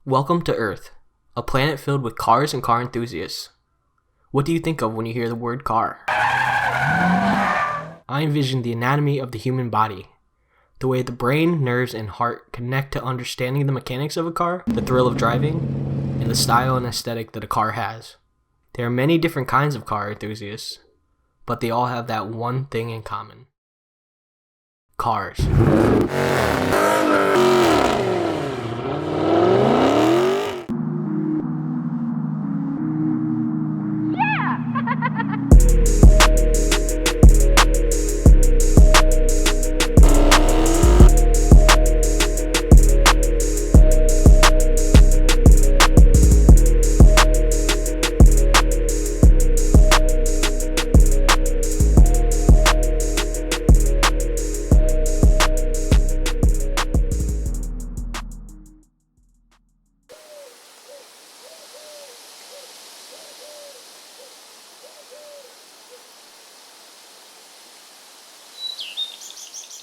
Welcome to Earth, a planet filled with cars and car enthusiasts. What do you think of when you hear the word car? I envision the anatomy of the human body, the way the brain, nerves, and heart connect to understanding the mechanics of a car, the thrill of driving, and the style and aesthetic that a car has. There are many different kinds of car enthusiasts, but they all have that one thing in common. Cars.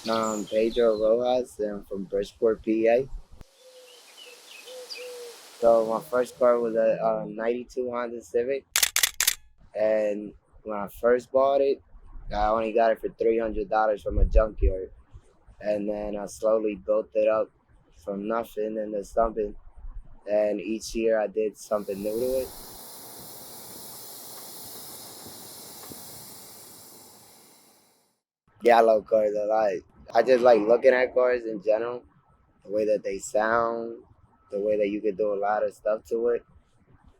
I'm Pedro Rojas, and I'm from Bridgeport, PA. So my first car was a 92 Honda Civic, and when I first bought it, I only got it for $300 from a junkyard. And then I slowly built it up from nothing into something, and each year I did something new to it. Yeah, I love cars a lot. I just like looking at cars in general, the way that they sound, the way that you could do a lot of stuff to it.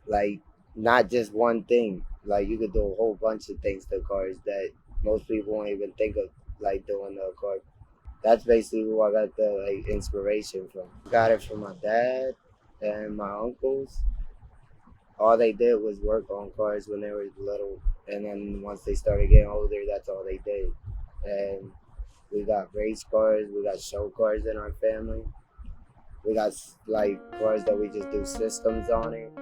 Like, not just one thing. Like, you could do a whole bunch of things to cars that most people won't even think of, like, doing to a car. That's basically who I got the inspiration from. Got it from my dad and my uncles. All they did was work on cars when they were little, and then once they started getting older, that's all they did. And we got race cars, we got show cars in our family. We got like cars that we just do systems on it.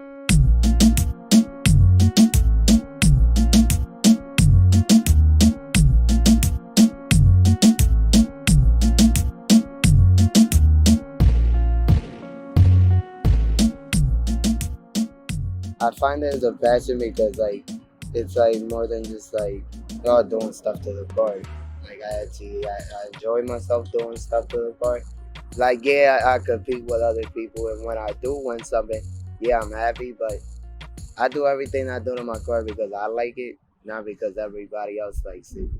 I find it as a passion because it's more than just doing stuff to the car. Like I enjoy myself doing stuff to the car. Like, yeah, I compete with other people, and when I do win something, yeah, I'm happy, but I do everything I do to my car because I like it, not because everybody else likes it.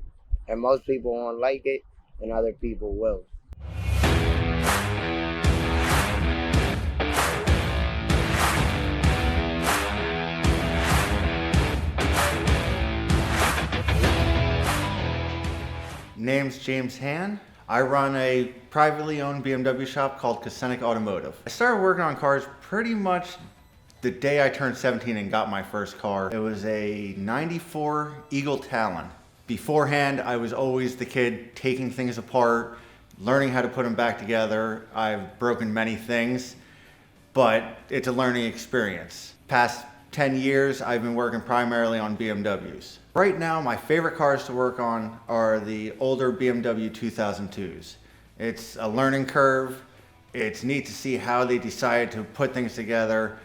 And most people won't like it, and other people will. Name's James Han. I run a privately owned BMW shop called Cosenic Automotive. I started working on cars pretty much the day I turned 17 and got my first car. It was a 94 Eagle Talon. Beforehand, I was always the kid taking things apart, learning how to put them back together. I've broken many things, but it's a learning experience. Past 10 years, I've been working primarily on BMWs. Right now, my favorite cars to work on are the older BMW 2002s. It's a learning curve. It's neat to see how they decided to put things together,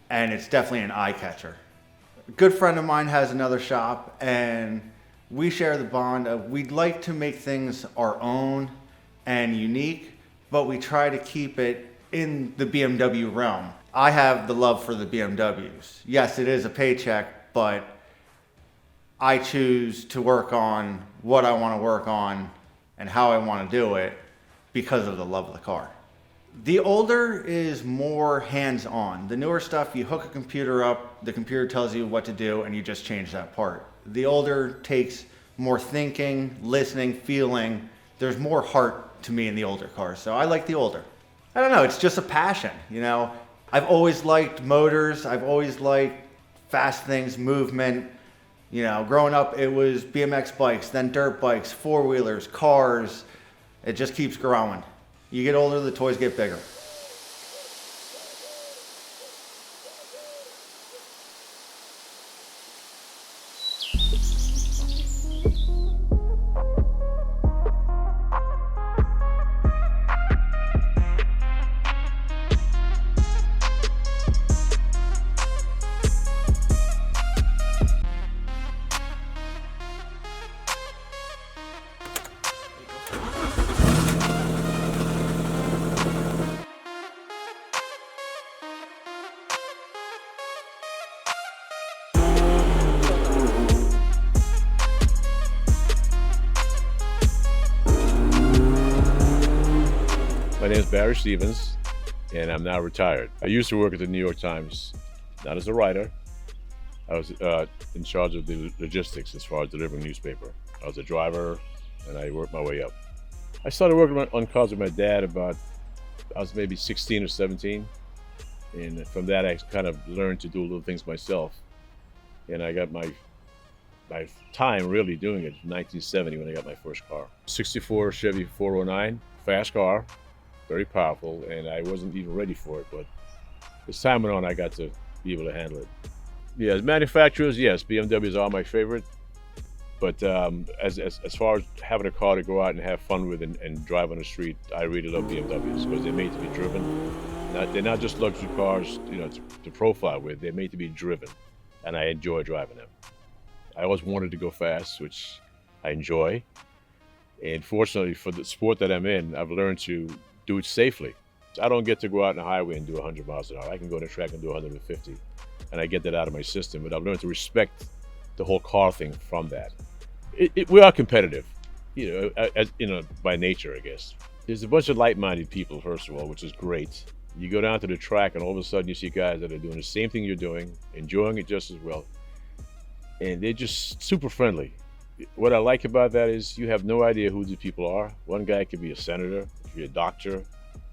and it's definitely an eye catcher. A good friend of mine has another shop, and we share the bond of we'd like to make things our own and unique, but we try to keep it in the BMW realm. I have the love for the BMWs. Yes, it is a paycheck, but I choose to work on what I want to work on and how I want to do it because of the love of the car. The older is more hands-on. The newer stuff, you hook a computer up, the computer tells you what to do, and you just change that part. The older takes more thinking, listening, feeling. There's more heart to me in the older cars, so I like the older. I don't know, it's just a passion, you know. I've always liked motors, I've always liked fast things, movement. You know, growing up, it was BMX bikes, then dirt bikes, four-wheelers, cars. It just keeps growing. You get older, the toys get bigger. Barry Stevens, and I'm now retired. I used to work at the New York Times, not as a writer. I was in charge of the logistics as far as delivering newspaper. I was a driver, and I worked my way up. I started working on cars with my dad I was maybe 16 or 17. And from that, I kind of learned to do little things myself. And I got my time really doing it in 1970 when I got my first car. 64 Chevy 409, fast car, very powerful, and I wasn't even ready for it, but as time went on, I got to be able to handle it. Yeah, as manufacturers, yes, BMWs are my favorite. But as far as having a car to go out and have fun with and drive on the street, I really love BMWs because they're made to be driven. They're not just luxury cars, to profile with. They're made to be driven, and I enjoy driving them. I always wanted to go fast, which I enjoy. And fortunately for the sport that I'm in, I've learned to do it safely. I don't get to go out on the highway and do 100 miles an hour. I can go on the track and do 150, and I get that out of my system. But I've learned to respect the whole car thing from that. We are competitive, by nature, I guess. There's a bunch of like-minded people, first of all, which is great. You go down to the track and all of a sudden you see guys that are doing the same thing you're doing, enjoying it just as well. And they're just super friendly. What I like about that is you have no idea who these people are. One guy could be a senator, could be a doctor,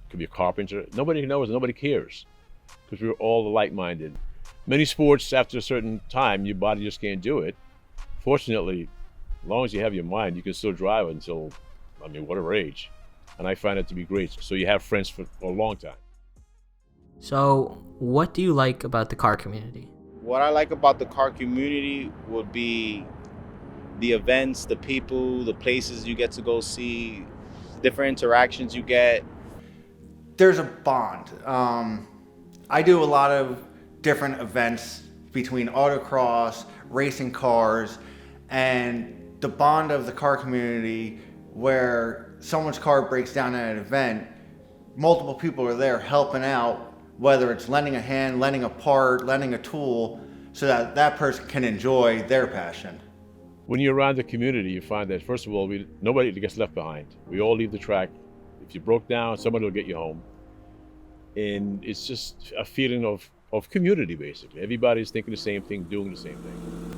could be a carpenter. Nobody knows, nobody cares, because we're all like-minded. Many sports, after a certain time, your body just can't do it. Fortunately, as long as you have your mind, you can still drive until, whatever age. And I find it to be great. So you have friends for a long time. So, what do you like about the car community? What I like about the car community would be the events, the people, the places you get to go see, different interactions you get. There's a bond. I do a lot of different events between autocross, racing cars, and the bond of the car community where someone's car breaks down at an event, multiple people are there helping out, whether it's lending a hand, lending a part, lending a tool, so that that person can enjoy their passion. When you're around the community, you find that, first of all, nobody gets left behind. We all leave the track. If you broke down, somebody will get you home. And it's just a feeling of community, basically. Everybody's thinking the same thing, doing the same thing.